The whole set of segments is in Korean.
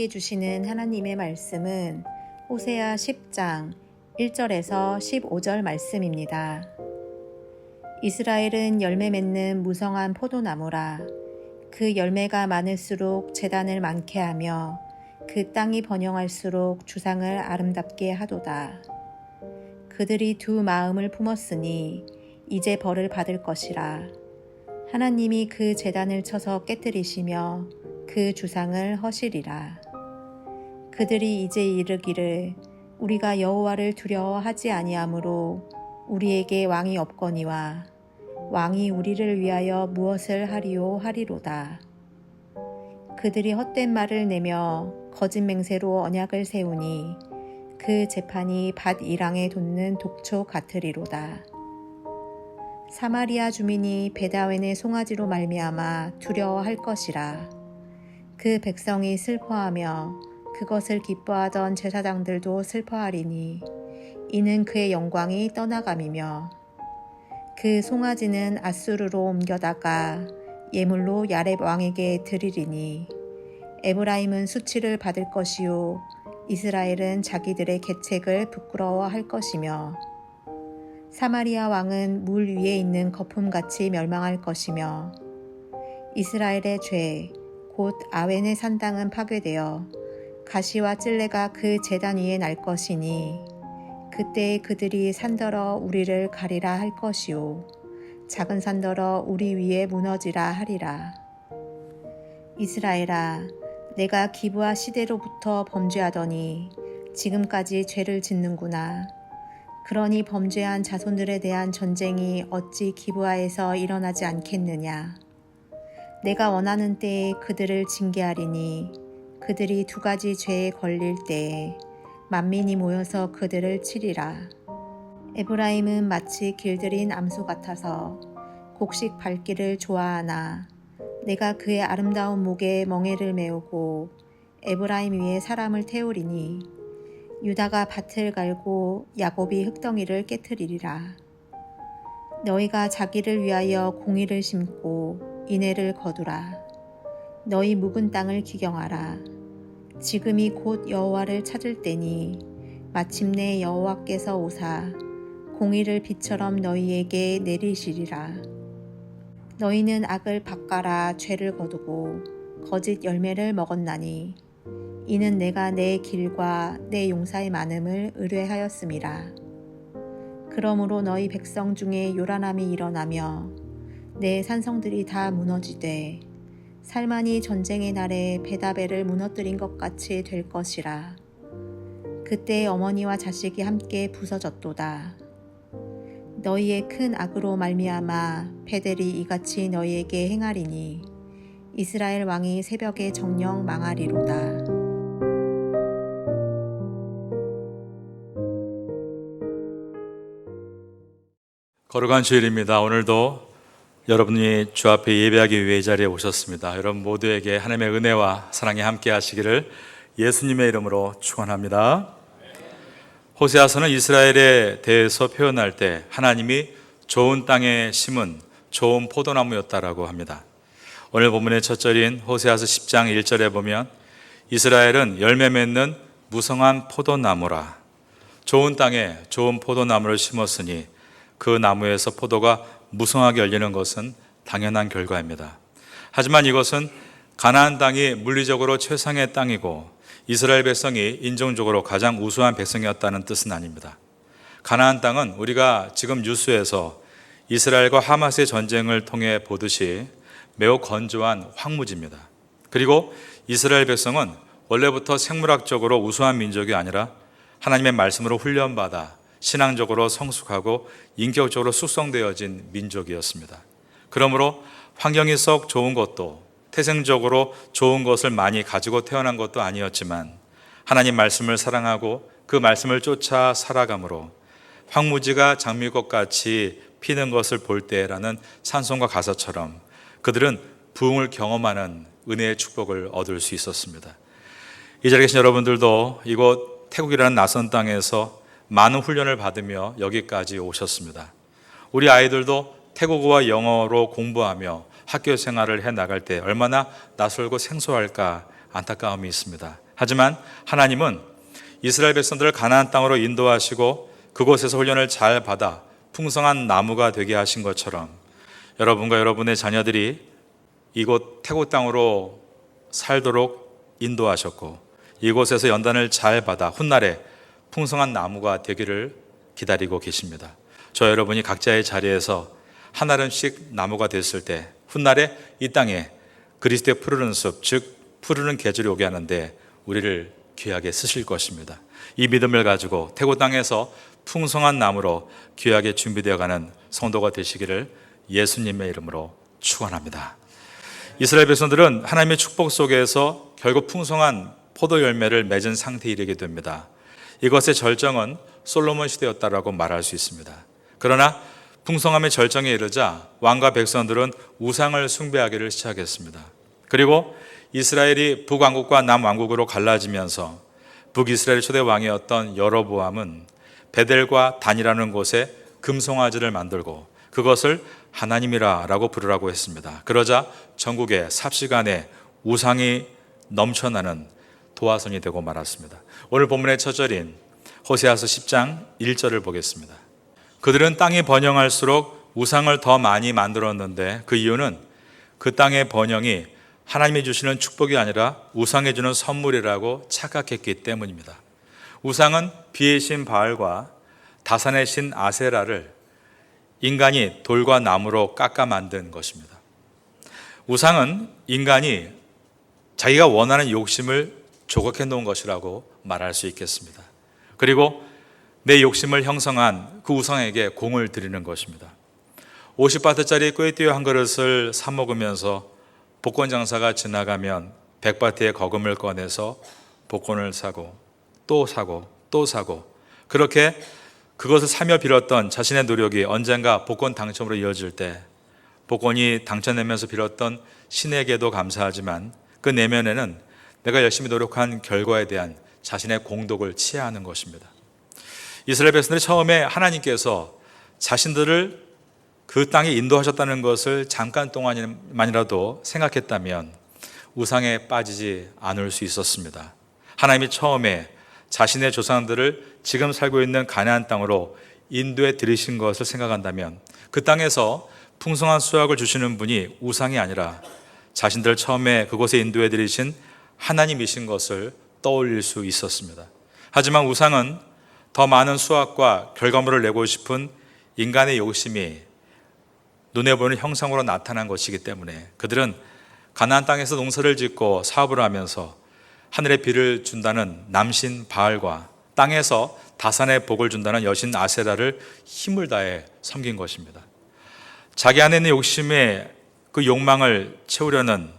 우리에게 주시는 하나님의 말씀은 호세아 10장 1절에서 15절 말씀입니다. 이스라엘은 열매 맺는 무성한 포도나무라. 그 열매가 많을수록 제단을 많게 하며 그 땅이 번영할수록 주상을 아름답게 하도다. 그들이 두 마음을 품었으니 이제 벌을 받을 것이라. 하나님이 그 제단을 쳐서 깨뜨리시며 그 주상을 허시리라. 그들이 이제 이르기를 우리가 여호와를 두려워하지 아니하므로 우리에게 왕이 없거니와 왕이 우리를 위하여 무엇을 하리오 하리로다. 그들이 헛된 말을 내며 거짓 맹세로 언약을 세우니 그 재판이 밭 이랑에 돋는 독초 같으리로다. 사마리아 주민이 베다웬의 송아지로 말미암아 두려워할 것이라. 그 백성이 슬퍼하며 그것을 기뻐하던 제사장들도 슬퍼하리니 이는 그의 영광이 떠나감이며 그 송아지는 아수르로 옮겨다가 예물로 야렙 왕에게 드리리니 에브라임은 수치를 받을 것이요 이스라엘은 자기들의 계책을 부끄러워할 것이며 사마리아 왕은 물 위에 있는 거품같이 멸망할 것이며 이스라엘의 죄 곧 아웬의 산당은 파괴되어 가시와 찔레가 그 제단 위에 날 것이니 그때 그들이 산더러 우리를 가리라 할 것이요 작은 산더러 우리 위에 무너지라 하리라. 이스라엘아, 내가 기브아 시대로부터 범죄하더니 지금까지 죄를 짓는구나. 그러니 범죄한 자손들에 대한 전쟁이 어찌 기브아에서 일어나지 않겠느냐. 내가 원하는 때에 그들을 징계하리니 그들이 두 가지 죄에 걸릴 때에 만민이 모여서 그들을 치리라. 에브라임은 마치 길들인 암소 같아서 곡식 밟기를 좋아하나 내가 그의 아름다운 목에 멍에를 메우고 에브라임 위에 사람을 태우리니 유다가 밭을 갈고 야곱이 흙덩이를 깨트리리라. 너희가 자기를 위하여 공의를 심고 인애를 거두라. 너희 묵은 땅을 기경하라. 지금이 곧 여호와를 찾을 때니 마침내 여호와께서 오사 공의를 비처럼 너희에게 내리시리라. 너희는 악을 밭가라 죄를 거두고 거짓 열매를 먹었나니 이는 내가 내 길과 내 용사의 많음을 의뢰하였음이라. 그러므로 너희 백성 중에 요란함이 일어나며 내 산성들이 다 무너지되 살만이 전쟁의 날에 베다벨을 무너뜨린 것 같이 될 것이라. 그때 어머니와 자식이 함께 부서졌도다. 너희의 큰 악으로 말미암아 베델이 이같이 너희에게 행하리니 이스라엘 왕이 새벽에 정녕 망하리로다. 거룩한 주일입니다. 오늘도 여러분이 주 앞에 예배하기 위해 이 자리에 오셨습니다. 여러분 모두에게 하나님의 은혜와 사랑이 함께 하시기를 예수님의 이름으로 축원합니다. 호세아서는 이스라엘에 대해서 표현할 때 하나님이 좋은 땅에 심은 좋은 포도나무였다라고 합니다. 오늘 본문의 첫 절인 호세아서 10장 1절에 보면 이스라엘은 열매 맺는 무성한 포도나무라. 좋은 땅에 좋은 포도나무를 심었으니 그 나무에서 포도가 무성하게 열리는 것은 당연한 결과입니다. 하지만 이것은 가나안 땅이 물리적으로 최상의 땅이고 이스라엘 백성이 인종적으로 가장 우수한 백성이었다는 뜻은 아닙니다. 가나안 땅은 우리가 지금 뉴스에서 이스라엘과 하마스의 전쟁을 통해 보듯이 매우 건조한 황무지입니다. 그리고 이스라엘 백성은 원래부터 생물학적으로 우수한 민족이 아니라 하나님의 말씀으로 훈련받아 신앙적으로 성숙하고 인격적으로 숙성되어진 민족이었습니다. 그러므로 환경이 썩 좋은 것도 태생적으로 좋은 것을 많이 가지고 태어난 것도 아니었지만 하나님 말씀을 사랑하고 그 말씀을 쫓아 살아감으로 황무지가 장미꽃 같이 피는 것을 볼 때라는 찬송가 가사처럼 그들은 부흥을 경험하는 은혜의 축복을 얻을 수 있었습니다. 이 자리에 계신 여러분들도 이곳 태국이라는 낯선 땅에서 많은 훈련을 받으며 여기까지 오셨습니다. 우리 아이들도 태국어와 영어로 공부하며 학교 생활을 해 나갈 때 얼마나 낯설고 생소할까 안타까움이 있습니다. 하지만 하나님은 이스라엘 백성들을 가나안 땅으로 인도하시고 그곳에서 훈련을 잘 받아 풍성한 나무가 되게 하신 것처럼 여러분과 여러분의 자녀들이 이곳 태국 땅으로 살도록 인도하셨고 이곳에서 연단을 잘 받아 훗날에 풍성한 나무가 되기를 기다리고 계십니다. 저 여러분이 각자의 자리에서 한 알음씩 나무가 됐을 때 훗날에 이 땅에 그리스도의 푸르른 숲, 즉 푸르른 계절이 오게 하는데 우리를 귀하게 쓰실 것입니다. 이 믿음을 가지고 태국 땅에서 풍성한 나무로 귀하게 준비되어가는 성도가 되시기를 예수님의 이름으로 축원합니다. 이스라엘 백성들은 하나님의 축복 속에서 결국 풍성한 포도 열매를 맺은 상태에 이르게 됩니다. 이것의 절정은 솔로몬 시대였다라고 말할 수 있습니다. 그러나 풍성함의 절정에 이르자 왕과 백성들은 우상을 숭배하기를 시작했습니다. 그리고 이스라엘이 북왕국과 남왕국으로 갈라지면서 북이스라엘 초대 왕이었던 여로보암은 베델과 단이라는 곳에 금송아지를 만들고 그것을 하나님이라고 부르라고 했습니다. 그러자 전국에 삽시간에 우상이 넘쳐나는 도화선이 되고 말았습니다. 오늘 본문의 첫 절인 호세아서 10장 1절을 보겠습니다. 그들은 땅이 번영할수록 우상을 더 많이 만들었는데 그 이유는 그 땅의 번영이 하나님이 주시는 축복이 아니라 우상이 주는 선물이라고 착각했기 때문입니다. 우상은 비의 신 바알과 다산의 신 아세라를 인간이 돌과 나무로 깎아 만든 것입니다. 우상은 인간이 자기가 원하는 욕심을 조각해 놓은 것이라고 말할 수 있겠습니다. 그리고 내 욕심을 형성한 그 우상에게 공을 드리는 것입니다. 50바트짜리 꾀띠어 한 그릇을 사 먹으면서 복권 장사가 지나가면 100바트의 거금을 꺼내서 복권을 사고 또 사고 또 사고 그렇게 그것을 사며 빌었던 자신의 노력이 언젠가 복권 당첨으로 이어질 때 복권이 당첨되면서 빌었던 신에게도 감사하지만 그 내면에는 내가 열심히 노력한 결과에 대한 자신의 공덕을 치하하는 것입니다. 이스라엘 백성들이 처음에 하나님께서 자신들을 그 땅에 인도하셨다는 것을 잠깐 동안만이라도 생각했다면 우상에 빠지지 않을 수 있었습니다. 하나님이 처음에 자신의 조상들을 지금 살고 있는 가나안 땅으로 인도해 들이신 것을 생각한다면 그 땅에서 풍성한 수확을 주시는 분이 우상이 아니라 자신들을 처음에 그곳에 인도해 들이신 하나님이신 것을 떠올릴 수 있었습니다. 하지만 우상은 더 많은 수확과 결과물을 내고 싶은 인간의 욕심이 눈에 보이는 형상으로 나타난 것이기 때문에 그들은 가나안 땅에서 농사를 짓고 사업을 하면서 하늘의 비를 준다는 남신 바알과 땅에서 다산의 복을 준다는 여신 아세라를 힘을 다해 섬긴 것입니다. 자기 안에 있는 욕심에 그 욕망을 채우려는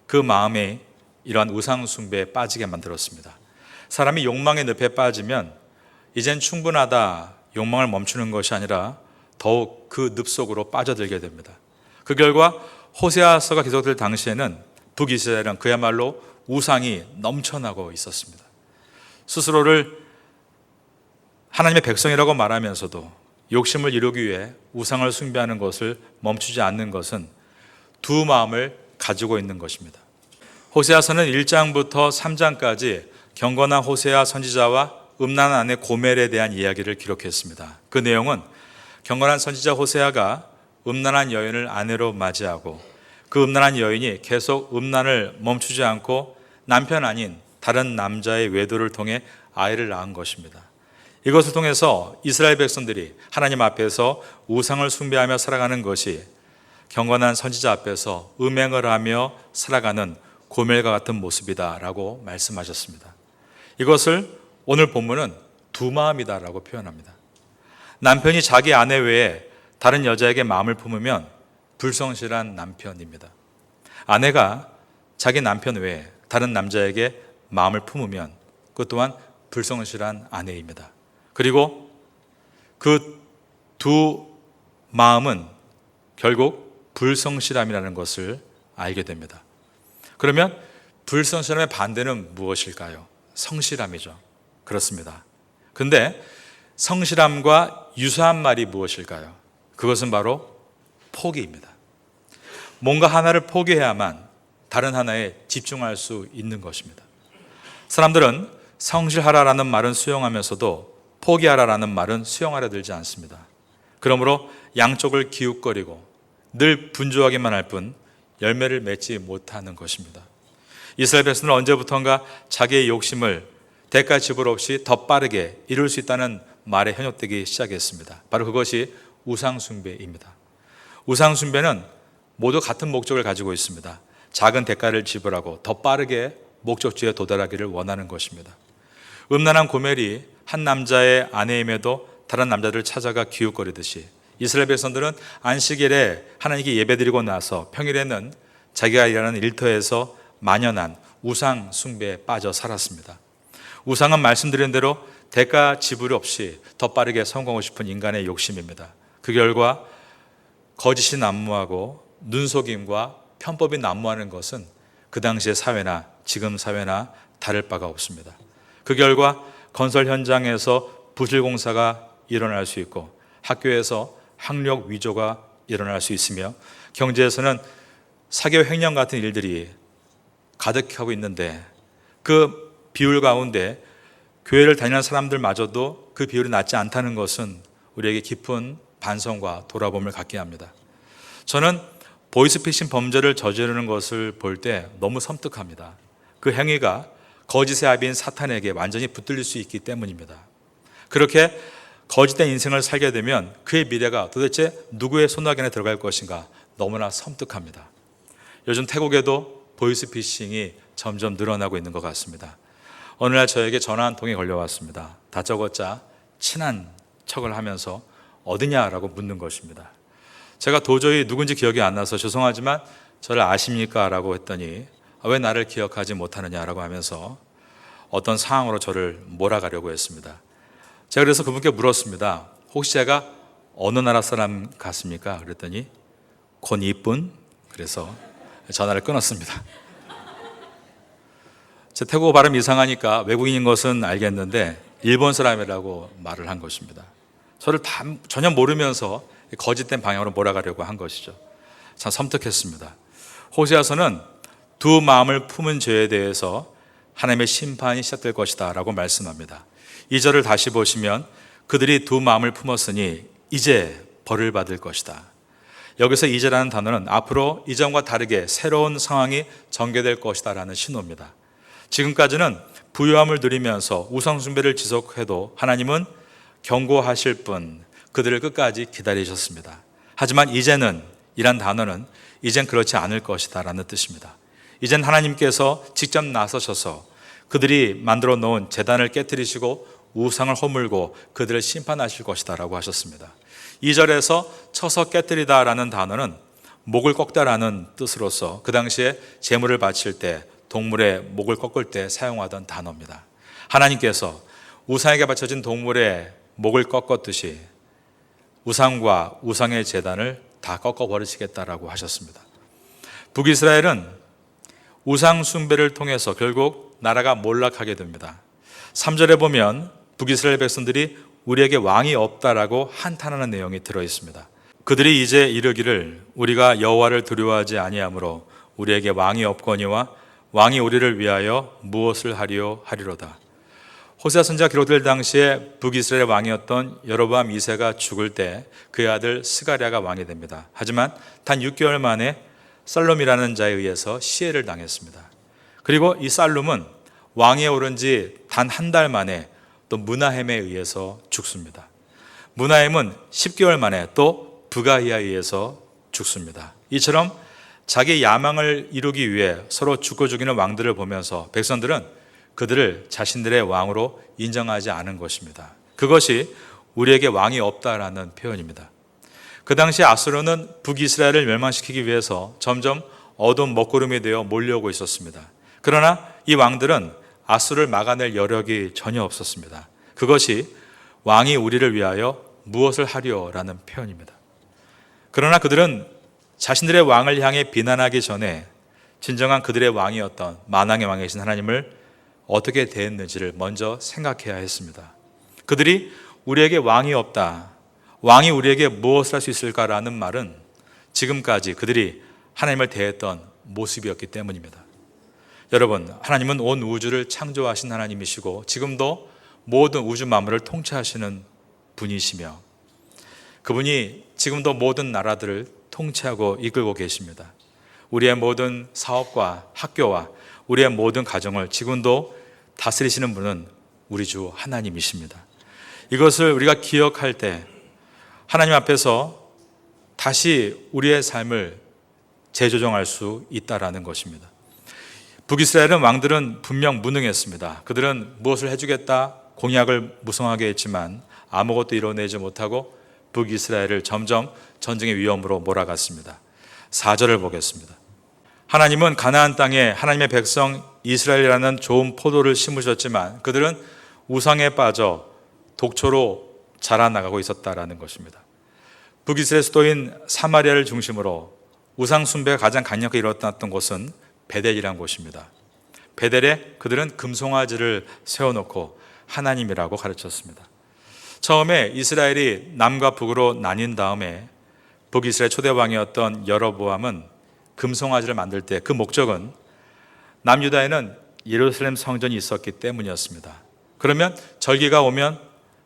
그 마음에 이러한 우상 숭배에 빠지게 만들었습니다. 사람이 욕망의 늪에 빠지면 이젠 충분하다 욕망을 멈추는 것이 아니라 더욱 그 늪 속으로 빠져들게 됩니다. 그 결과 호세아서가 기록될 당시에는 북이스라엘은 그야말로 우상이 넘쳐나고 있었습니다. 스스로를 하나님의 백성이라고 말하면서도 욕심을 이루기 위해 우상을 숭배하는 것을 멈추지 않는 것은 두 마음을 가지고 있는 것입니다. 호세아서는 1장부터 3장까지 경건한 호세아 선지자와 음란한 아내 고멜에 대한 이야기를 기록했습니다. 그 내용은 경건한 선지자 호세아가 음란한 여인을 아내로 맞이하고 그 음란한 여인이 계속 음란을 멈추지 않고 남편 아닌 다른 남자의 외도를 통해 아이를 낳은 것입니다. 이것을 통해서 이스라엘 백성들이 하나님 앞에서 우상을 숭배하며 살아가는 것이 경건한 선지자 앞에서 음행을 하며 살아가는 고멜과 같은 모습이다라고 말씀하셨습니다. 이것을 오늘 본문은 두 마음이다라고 표현합니다. 남편이 자기 아내 외에 다른 여자에게 마음을 품으면 불성실한 남편입니다. 아내가 자기 남편 외에 다른 남자에게 마음을 품으면 그것 또한 불성실한 아내입니다. 그리고 그 두 마음은 결국 불성실함이라는 것을 알게 됩니다. 그러면 불성실함의 반대는 무엇일까요? 성실함이죠. 그렇습니다. 근데 성실함과 유사한 말이 무엇일까요? 그것은 바로 포기입니다. 뭔가 하나를 포기해야만 다른 하나에 집중할 수 있는 것입니다. 사람들은 성실하라라는 말은 수용하면서도 포기하라라는 말은 수용하려 들지 않습니다. 그러므로 양쪽을 기웃거리고 늘 분주하기만 할 뿐 열매를 맺지 못하는 것입니다. 이스라엘 백성들은 언제부턴가 자기의 욕심을 대가 지불 없이 더 빠르게 이룰 수 있다는 말에 현혹되기 시작했습니다. 바로 그것이 우상숭배입니다. 우상숭배는 모두 같은 목적을 가지고 있습니다. 작은 대가를 지불하고 더 빠르게 목적지에 도달하기를 원하는 것입니다. 음란한 고멜이 한 남자의 아내임에도 다른 남자들을 찾아가 기웃거리듯이 이스라엘 백성들은 안식일에 하나님께 예배드리고 나서 평일에는 자기가 일하는 일터에서 만연한 우상 숭배에 빠져 살았습니다. 우상은 말씀드린 대로 대가 지불 없이 더 빠르게 성공하고 싶은 인간의 욕심입니다. 그 결과 거짓이 난무하고 눈속임과 편법이 난무하는 것은 그 당시의 사회나 지금 사회나 다를 바가 없습니다. 그 결과 건설 현장에서 부실공사가 일어날 수 있고 학교에서 학력 위조가 일어날 수 있으며 경제에서는 사교 횡령 같은 일들이 가득하고 있는데 그 비율 가운데 교회를 다니는 사람들마저도 그 비율이 낮지 않다는 것은 우리에게 깊은 반성과 돌아봄을 갖게 합니다. 저는 보이스피싱 범죄를 저지르는 것을 볼 때 너무 섬뜩합니다. 그 행위가 거짓의 아비인 사탄에게 완전히 붙들릴 수 있기 때문입니다. 그렇게 거짓된 인생을 살게 되면 그의 미래가 도대체 누구의 손아귀에 들어갈 것인가 너무나 섬뜩합니다. 요즘 태국에도 보이스피싱이 점점 늘어나고 있는 것 같습니다. 어느 날 저에게 전화 한 통이 걸려왔습니다. 다짜고짜 친한 척을 하면서 어디냐라고 묻는 것입니다. 제가 도저히 누군지 기억이 안 나서 죄송하지만 저를 아십니까? 라고 했더니 왜 나를 기억하지 못하느냐라고 하면서 어떤 상황으로 저를 몰아가려고 했습니다. 제가 그래서 그분께 물었습니다. 혹시 제가 어느 나라 사람 같습니까? 그랬더니 곧 이쁜? 그래서 전화를 끊었습니다. 제 태국어 발음 이상하니까 외국인인 것은 알겠는데 일본 사람이라고 말을 한 것입니다. 저를 전혀 모르면서 거짓된 방향으로 몰아가려고 한 것이죠. 참 섬뜩했습니다. 호세아서는 두 마음을 품은 죄에 대해서 하나님의 심판이 시작될 것이다 라고 말씀합니다. 2절을 다시 보시면 그들이 두 마음을 품었으니 이제 벌을 받을 것이다. 여기서 이제라는 단어는 앞으로 이전과 다르게 새로운 상황이 전개될 것이다 라는 신호입니다. 지금까지는 부유함을 누리면서 우상숭배를 지속해도 하나님은 경고하실 뿐 그들을 끝까지 기다리셨습니다. 하지만 이제는 이란 단어는 이젠 그렇지 않을 것이다 라는 뜻입니다. 이젠 하나님께서 직접 나서셔서 그들이 만들어 놓은 제단을 깨뜨리시고 우상을 허물고 그들을 심판하실 것이다 라고 하셨습니다. 2절에서 쳐서 깨뜨리다 라는 단어는 목을 꺾다 라는 뜻으로서 그 당시에 제물을 바칠 때 동물의 목을 꺾을 때 사용하던 단어입니다. 하나님께서 우상에게 바쳐진 동물의 목을 꺾었듯이 우상과 우상의 제단을 다 꺾어버리시겠다라고 하셨습니다. 북이스라엘은 우상 숭배를 통해서 결국 나라가 몰락하게 됩니다. 3절에 보면 북이스라엘 백성들이 우리에게 왕이 없다라고 한탄하는 내용이 들어있습니다. 그들이 이제 이르기를 우리가 여호와를 두려워하지 아니하므로 우리에게 왕이 없거니와 왕이 우리를 위하여 무엇을 하리요 하리로다. 호세아 선지가 기록될 당시에 북이스라엘 왕이었던 여로보암 2세가 죽을 때 그의 아들 스가랴가 왕이 됩니다. 하지만 단 6개월 만에 살룸이라는 자에 의해서 시해를 당했습니다. 그리고 이 살룸은 왕위에 오른 지 단 한 달 만에 또 므나헴에 의해서 죽습니다. 므나헴은 10개월 만에 또 브가히야에 의해서 죽습니다. 이처럼 자기 야망을 이루기 위해 서로 죽고 죽이는 왕들을 보면서 백성들은 그들을 자신들의 왕으로 인정하지 않은 것입니다. 그것이 우리에게 왕이 없다라는 표현입니다. 그 당시 아수르는 북이스라엘을 멸망시키기 위해서 점점 어두운 먹구름이 되어 몰려오고 있었습니다. 그러나 이 왕들은 아수르를 막아낼 여력이 전혀 없었습니다. 그것이 왕이 우리를 위하여 무엇을 하려라는 표현입니다. 그러나 그들은 자신들의 왕을 향해 비난하기 전에 진정한 그들의 왕이었던 만왕의 왕이신 하나님을 어떻게 대했는지를 먼저 생각해야 했습니다. 그들이 우리에게 왕이 없다, 왕이 우리에게 무엇을 할 수 있을까라는 말은 지금까지 그들이 하나님을 대했던 모습이었기 때문입니다. 여러분, 하나님은 온 우주를 창조하신 하나님이시고 지금도 모든 우주 만물을 통치하시는 분이시며 그분이 지금도 모든 나라들을 통치하고 이끌고 계십니다. 우리의 모든 사업과 학교와 우리의 모든 가정을 지금도 다스리시는 분은 우리 주 하나님이십니다. 이것을 우리가 기억할 때 하나님 앞에서 다시 우리의 삶을 재조정할 수 있다라는 것입니다. 북이스라엘은 왕들은 분명 무능했습니다. 그들은 무엇을 해주겠다 공약을 무성하게 했지만 아무것도 이뤄내지 못하고 북이스라엘을 점점 전쟁의 위험으로 몰아갔습니다. 4절을 보겠습니다. 하나님은 가나안 땅에 하나님의 백성 이스라엘이라는 좋은 포도를 심으셨지만 그들은 우상에 빠져 독초로 자라나가고 있었다라는 것입니다. 북이스라엘 수도인 사마리아를 중심으로 우상 숭배가 가장 강력하게 일어났던 곳은 베델이라는 곳입니다. 베델에 그들은 금송아지를 세워놓고 하나님이라고 가르쳤습니다. 처음에 이스라엘이 남과 북으로 나뉜 다음에 북이스라엘 초대왕이었던 여로보암은 금송아지를 만들 때 그 목적은 남유다에는 예루살렘 성전이 있었기 때문이었습니다. 그러면 절기가 오면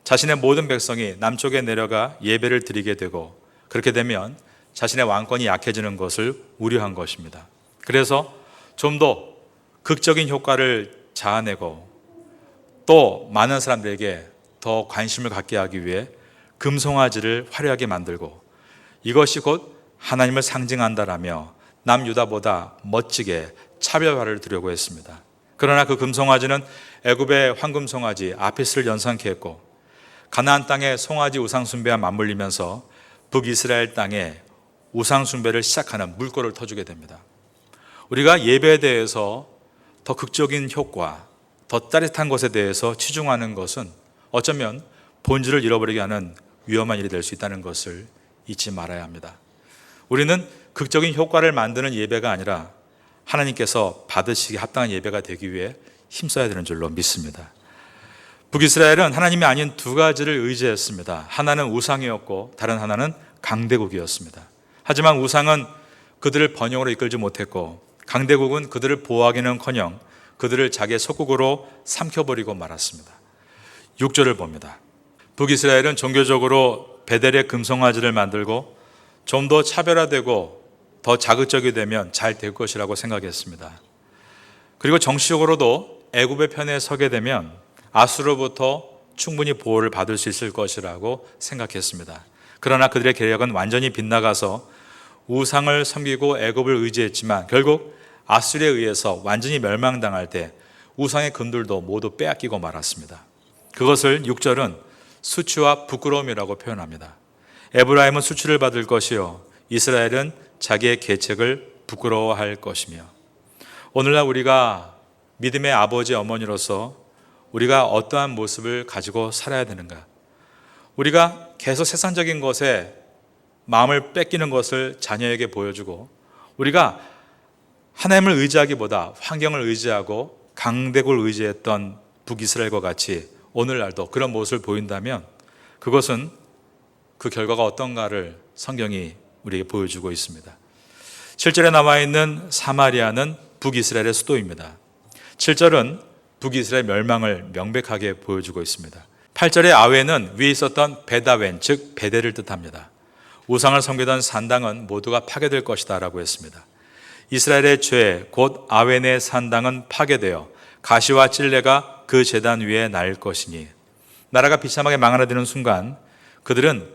자신의 모든 백성이 남쪽에 내려가 예배를 드리게 되고 그렇게 되면 자신의 왕권이 약해지는 것을 우려한 것입니다. 그래서 좀 더 극적인 효과를 자아내고 또 많은 사람들에게 더 관심을 갖게 하기 위해 금송아지를 화려하게 만들고 이것이 곧 하나님을 상징한다라며 남유다보다 멋지게 차별화를 두려고 했습니다. 그러나 그 금송아지는 애굽의 황금송아지 아피스를 연상케 했고 가나안 땅의 송아지 우상숭배와 맞물리면서 북이스라엘 땅에 우상숭배를 시작하는 물꼬를 터주게 됩니다. 우리가 예배에 대해서 더 극적인 효과, 더 짜릿한 것에 대해서 치중하는 것은 어쩌면 본질을 잃어버리게 하는 위험한 일이 될 수 있다는 것을 잊지 말아야 합니다. 우리는 극적인 효과를 만드는 예배가 아니라 하나님께서 받으시기 합당한 예배가 되기 위해 힘써야 되는 줄로 믿습니다. 북이스라엘은 하나님이 아닌 두 가지를 의지했습니다. 하나는 우상이었고 다른 하나는 강대국이었습니다. 하지만 우상은 그들을 번영으로 이끌지 못했고 강대국은 그들을 보호하기는커녕 그들을 자기의 속국으로 삼켜버리고 말았습니다. 6절을 봅니다. 북이스라엘은 종교적으로 베델의 금송아지를 만들고 좀 더 차별화되고 더 자극적이 되면 잘 될 것이라고 생각했습니다. 그리고 정치적으로도 애굽의 편에 서게 되면 아수르로부터 충분히 보호를 받을 수 있을 것이라고 생각했습니다. 그러나 그들의 계략은 완전히 빗나가서 우상을 섬기고 애굽을 의지했지만 결국 아수르에 의해서 완전히 멸망당할 때 우상의 금들도 모두 빼앗기고 말았습니다. 그것을 6절은 수치와 부끄러움이라고 표현합니다. 에브라임은 수치를 받을 것이요 이스라엘은 자기의 계책을 부끄러워할 것이며 오늘날 우리가 믿음의 아버지 어머니로서 우리가 어떠한 모습을 가지고 살아야 되는가? 우리가 계속 세상적인 것에 마음을 뺏기는 것을 자녀에게 보여주고 우리가 하나님을 의지하기보다 환경을 의지하고 강대국을 의지했던 북이스라엘과 같이 오늘날도 그런 모습을 보인다면 그것은 그 결과가 어떤가를 성경이 우리에게 보여주고 있습니다. 7절에 나와 있는 사마리아는 북이스라엘의 수도입니다. 7절은 북이스라엘 멸망을 명백하게 보여주고 있습니다. 8절의 아웬은 위에 있었던 베다웬 즉 베델을 뜻합니다. 우상을 섬기던 산당은 모두가 파괴될 것이다 라고 했습니다. 이스라엘의 죄 곧 아웬의 산당은 파괴되어 가시와 찔레가 그 제단 위에 날 것이니 나라가 비참하게 망하는 순간 그들은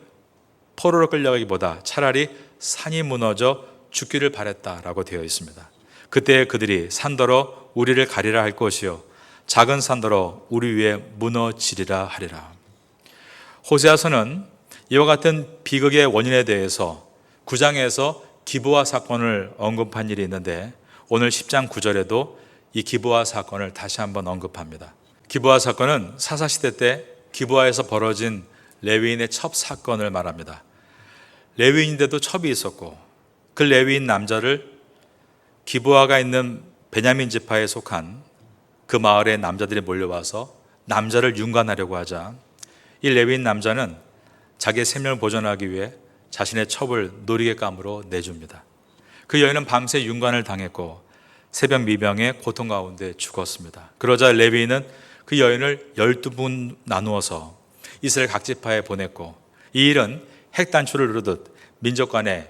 포로로 끌려가기보다 차라리 산이 무너져 죽기를 바랬다라고 되어 있습니다. 그때 그들이 산더러 우리를 가리라 할 것이요 작은 산더러 우리 위에 무너지리라 하리라. 호세아서는 이와 같은 비극의 원인에 대해서 9장에서 기브아 사건을 언급한 일이 있는데 오늘 10장 9절에도 이 기브아 사건을 다시 한번 언급합니다. 기브아 사건은 사사시대 때 기브아에서 벌어진 레위인의 첩 사건을 말합니다. 레위인인데도 첩이 있었고 그 레위인 남자를 기브아가 있는 베냐민 지파에 속한 그 마을의 남자들이 몰려와서 남자를 윤관하려고 하자 이 레위인 남자는 자기의 생명을 보존하기 위해 자신의 첩을 노리개감으로 내줍니다. 그 여인은 밤새 윤관을 당했고 새벽 미병의 고통 가운데 죽었습니다. 그러자 레위인은 그 여인을 12분 나누어서 이스라엘 각 지파에 보냈고, 이 일은 핵단추를 누르듯 민족 간에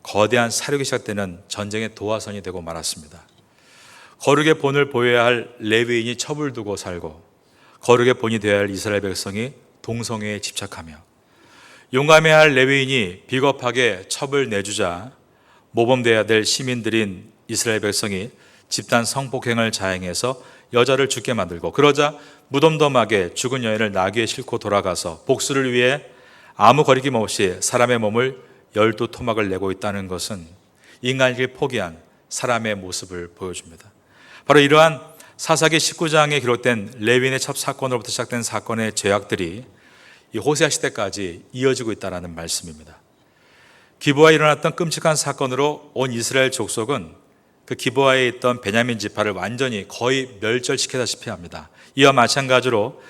거대한 사륙이 시작되는 전쟁의 도화선이 되고 말았습니다. 거룩의 본을 보여야 할 레위인이 첩을 두고 살고, 거룩의 본이 되어야 할 이스라엘 백성이 동성애에 집착하며, 용감해야 할 레위인이 비겁하게 첩을 내주자 모범되어야 될 시민들인 이스라엘 백성이 집단 성폭행을 자행해서 여자를 죽게 만들고, 그러자 무덤덤하게 죽은 여인을 나귀에 싣고 돌아가서 복수를 위해 아무 거리낌 없이 사람의 몸을 12토막을 내고 있다는 것은 인간을 포기한 사람의 모습을 보여줍니다. 바로 이러한 사사기 19장에 기록된 레위인의 첩 사건으로부터 시작된 사건의 죄악들이 이 호세아 시대까지 이어지고 있다는 말씀입니다. 기브아에 일어났던 끔찍한 사건으로 온 이스라엘 족속은 그 기브아에 있던 베냐민 지파를 완전히 거의 멸절시키다시피 합니다. 이와 마찬가지로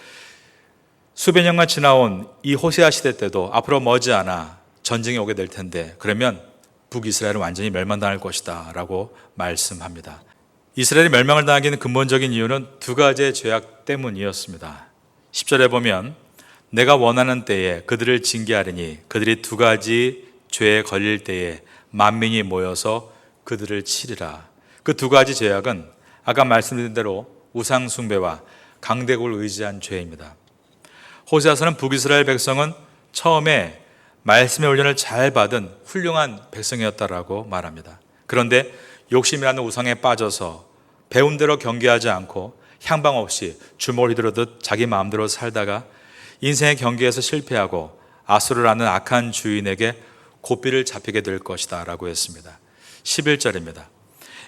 수백 년간 지나온 이 호세아 시대 때도 앞으로 머지않아 전쟁이 오게 될 텐데, 그러면 북이스라엘은 완전히 멸망당할 것이다 라고 말씀합니다. 이스라엘이 멸망을 당하기는 근본적인 이유는 두 가지의 죄악 때문이었습니다. 10절에 보면 내가 원하는 때에 그들을 징계하리니 그들이 두 가지 죄에 걸릴 때에 만민이 모여서 그들을 치리라. 그 두 가지 죄악은 아까 말씀드린 대로 우상 숭배와 강대국을 의지한 죄입니다. 호세아서는 북이스라엘 백성은 처음에 말씀의 훈련을 잘 받은 훌륭한 백성이었다라고 말합니다. 그런데 욕심이라는 우상에 빠져서 배운 대로 경계하지 않고 향방 없이 주먹을 휘두르듯 자기 마음대로 살다가 인생의 경계에서 실패하고 아수르라는 악한 주인에게 고삐를 잡히게 될 것이다 라고 했습니다. 11절입니다.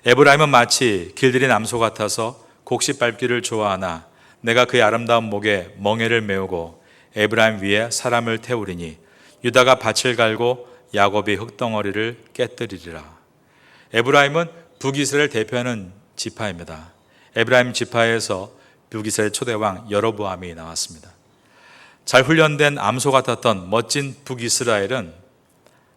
에브라임은 마치 길들인 암소 같아서 곡식 밟기를 좋아하나 내가 그의 아름다운 목에 멍에를 메우고 에브라임 위에 사람을 태우리니 유다가 밭을 갈고 야곱이 흙덩어리를 깨뜨리리라. 에브라임은 북이스라엘 대표하는 지파입니다. 에브라임 지파에서 북이스라엘 초대왕 여로보암이 나왔습니다. 잘 훈련된 암소 같았던 멋진 북이스라엘은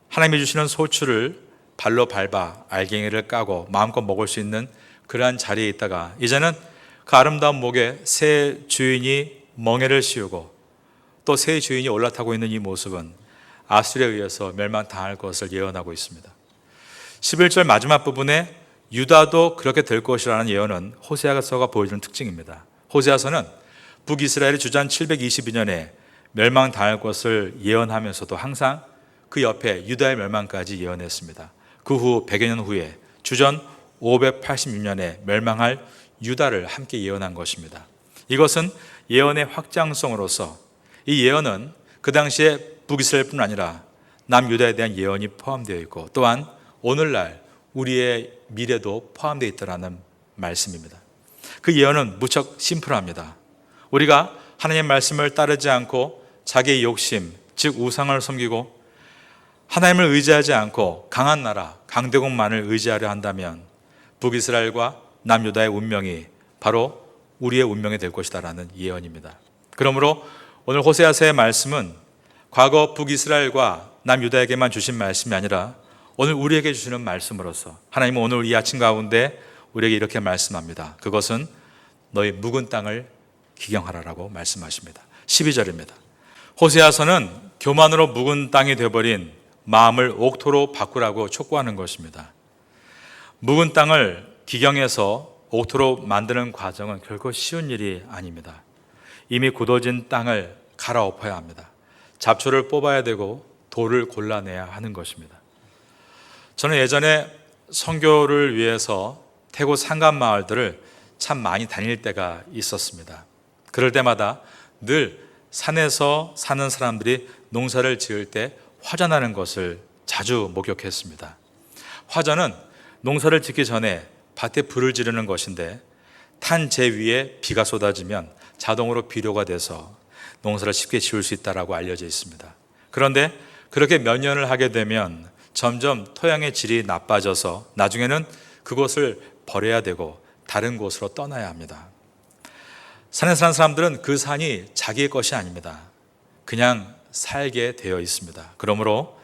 하나님이 주시는 소출을 발로 밟아 알갱이를 까고 마음껏 먹을 수 있는 그러한 자리에 있다가 이제는 그 아름다운 목에 새 주인이 멍에를 씌우고 또 새 주인이 올라타고 있는 이 모습은 아수르에 의해서 멸망당할 것을 예언하고 있습니다. 11절 마지막 부분에 유다도 그렇게 될 것이라는 예언은 호세아서가 보여주는 특징입니다. 호세아서는 북이스라엘이 주전 722년에 멸망당할 것을 예언하면서도 항상 그 옆에 유다의 멸망까지 예언했습니다. 그 후 100여 년 후에 주전 586년에 멸망할 유다를 함께 예언한 것입니다. 이것은 예언의 확장성으로서 이 예언은 그 당시에 북이스라엘뿐 아니라 남유다에 대한 예언이 포함되어 있고 또한 오늘날 우리의 미래도 포함되어 있다는 말씀입니다. 그 예언은 무척 심플합니다. 우리가 하나님의 말씀을 따르지 않고 자기의 욕심, 즉 우상을 섬기고 하나님을 의지하지 않고 강한 나라, 강대국만을 의지하려 한다면 북이스라엘과 남유다의 운명이 바로 우리의 운명이 될 것이다라는 예언입니다. 그러므로 오늘 호세아서의 말씀은 과거 북이스라엘과 남유다에게만 주신 말씀이 아니라 오늘 우리에게 주시는 말씀으로서 하나님은 오늘 이 아침 가운데 우리에게 이렇게 말씀합니다. 그것은 너희 묵은 땅을 기경하라라고 말씀하십니다. 12절입니다. 호세아서는 교만으로 묵은 땅이 되어버린 마음을 옥토로 바꾸라고 촉구하는 것입니다. 묵은 땅을 기경해서 옥토로 만드는 과정은 결코 쉬운 일이 아닙니다. 이미 굳어진 땅을 갈아엎어야 합니다. 잡초를 뽑아야 되고 돌을 골라내야 하는 것입니다. 저는 예전에 선교를 위해서 태국 산간 마을들을 참 많이 다닐 때가 있었습니다. 그럴 때마다 늘 산에서 사는 사람들이 농사를 지을 때 화전하는 것을 자주 목격했습니다. 화전은 농사를 짓기 전에 밭에 불을 지르는 것인데 탄 재 위에 비가 쏟아지면 자동으로 비료가 돼서 농사를 쉽게 지을 수 있다고 알려져 있습니다. 그런데 그렇게 몇 년을 하게 되면 점점 토양의 질이 나빠져서 나중에는 그것을 버려야 되고 다른 곳으로 떠나야 합니다. 산에 사는 사람들은 그 산이 자기의 것이 아닙니다. 그냥 살게 되어 있습니다. 그러므로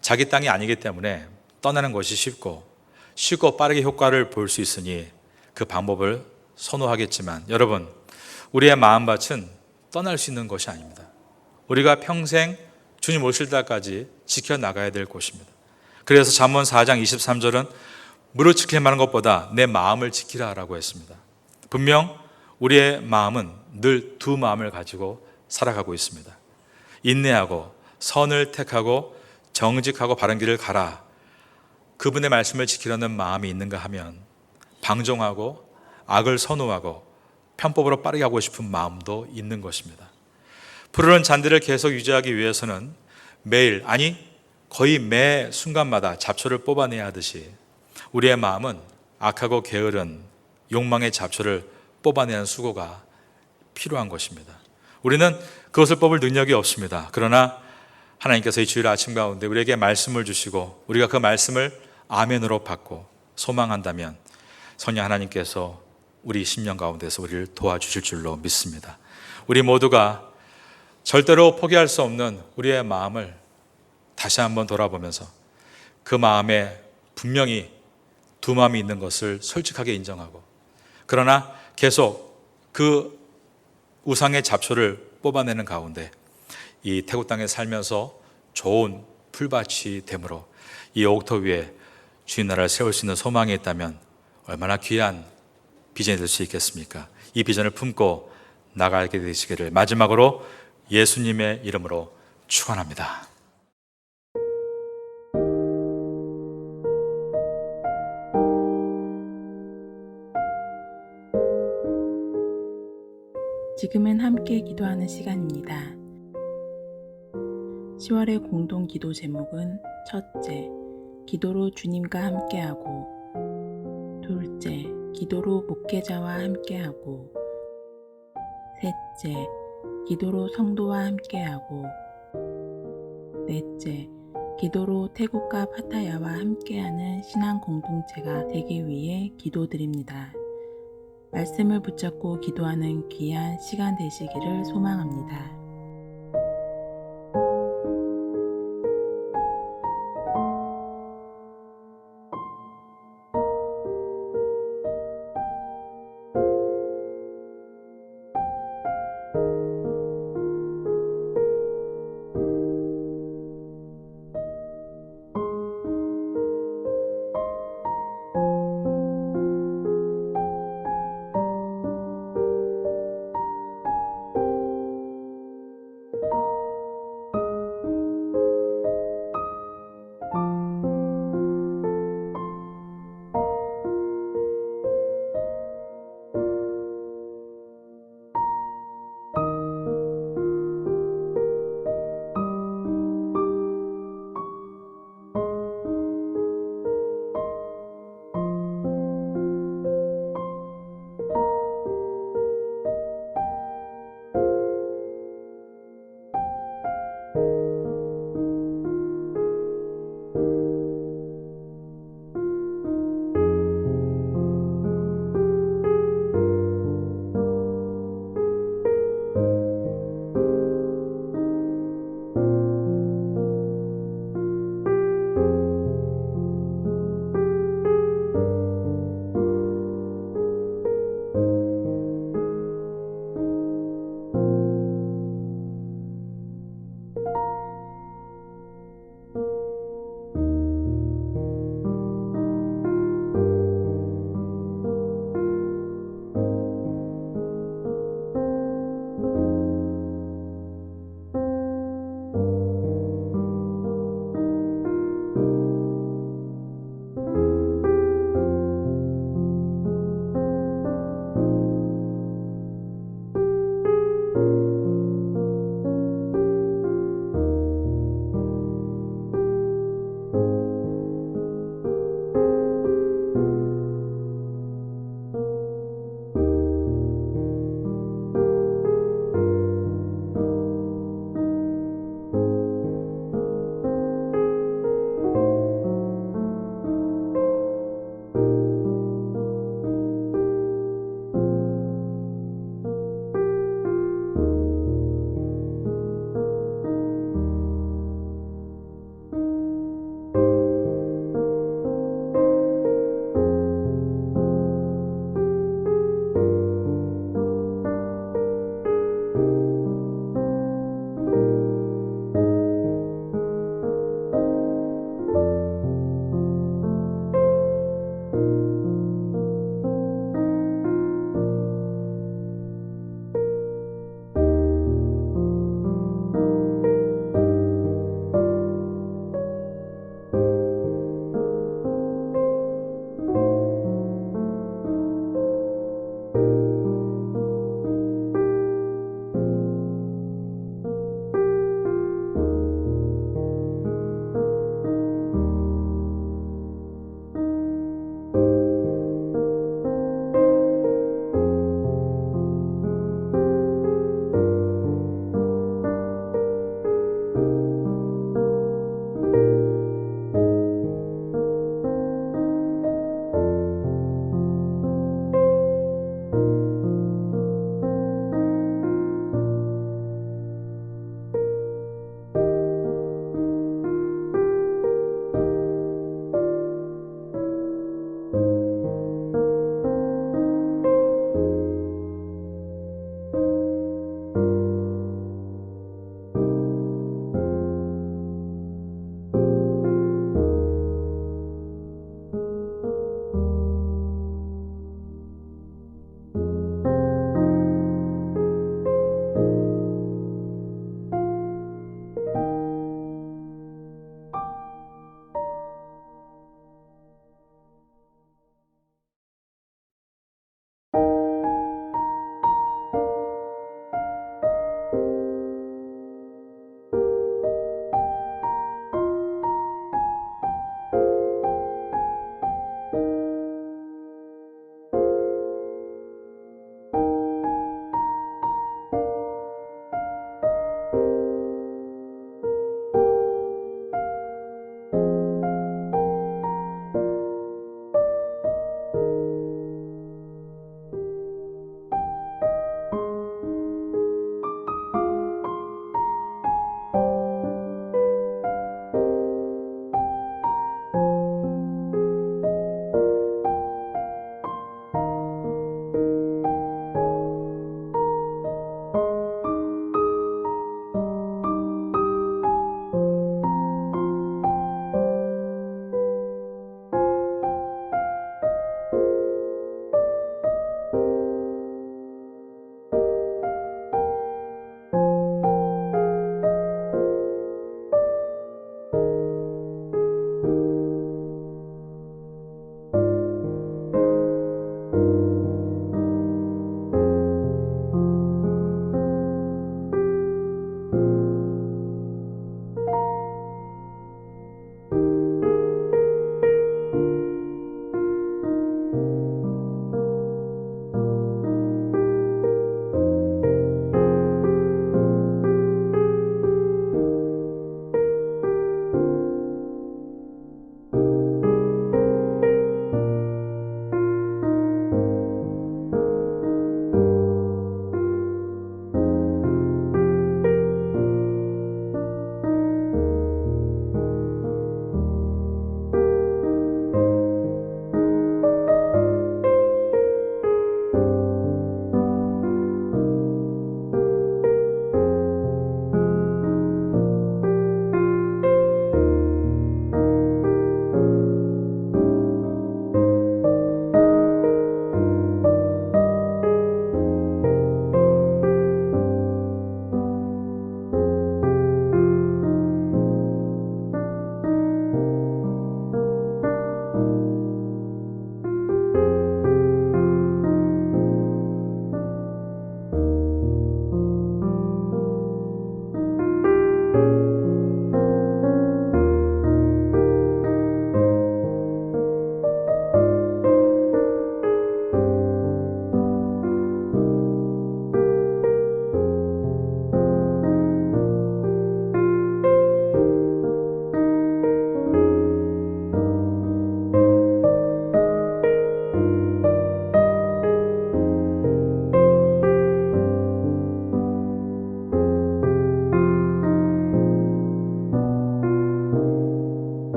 자기 땅이 아니기 때문에 떠나는 것이 쉽고 쉽고 빠르게 효과를 볼 수 있으니 그 방법을 선호하겠지만 여러분, 우리의 마음밭은 떠날 수 있는 것이 아닙니다. 우리가 평생 주님 오실 때까지 지켜나가야 될 곳입니다. 그래서 잠언 4장 23절은 무릇 지킬 만한 것보다 내 마음을 지키라라고 했습니다. 분명 우리의 마음은 늘 두 마음을 가지고 살아가고 있습니다. 인내하고 선을 택하고 정직하고 바른 길을 가라. 그분의 말씀을 지키려는 마음이 있는가 하면 방종하고 악을 선호하고 편법으로 빠르게 하고 싶은 마음도 있는 것입니다. 푸르른 잔디를 계속 유지하기 위해서는 매일, 아니 거의 매 순간마다 잡초를 뽑아내야 하듯이 우리의 마음은 악하고 게으른 욕망의 잡초를 뽑아내는 수고가 필요한 것입니다. 우리는 그것을 뽑을 능력이 없습니다. 그러나 하나님께서 이 주일 아침 가운데 우리에게 말씀을 주시고 우리가 그 말씀을 아멘으로 받고 소망한다면 성령 하나님께서 우리 심령 가운데서 우리를 도와주실 줄로 믿습니다. 우리 모두가 절대로 포기할 수 없는 우리의 마음을 다시 한번 돌아보면서 그 마음에 분명히 두 마음이 있는 것을 솔직하게 인정하고, 그러나 계속 그 우상의 잡초를 뽑아내는 가운데 이 태국 땅에 살면서 좋은 풀밭이 되므로 이 옥토 위에 주님 나라를 세울 수 있는 소망이 있다면 얼마나 귀한 비전이 될 수 있겠습니까? 이 비전을 품고 나가게 되시기를 마지막으로 예수님의 이름으로 축원합니다. 지금은 함께 기도하는 시간입니다. 10월의 공동 기도 제목은 첫째, 기도로 주님과 함께하고, 둘째, 기도로 목회자와 함께하고, 셋째, 기도로 성도와 함께하고, 넷째, 기도로 태국과 파타야와 함께하는 신앙 공동체가 되기 위해 기도드립니다. 말씀을 붙잡고 기도하는 귀한 시간 되시기를 소망합니다.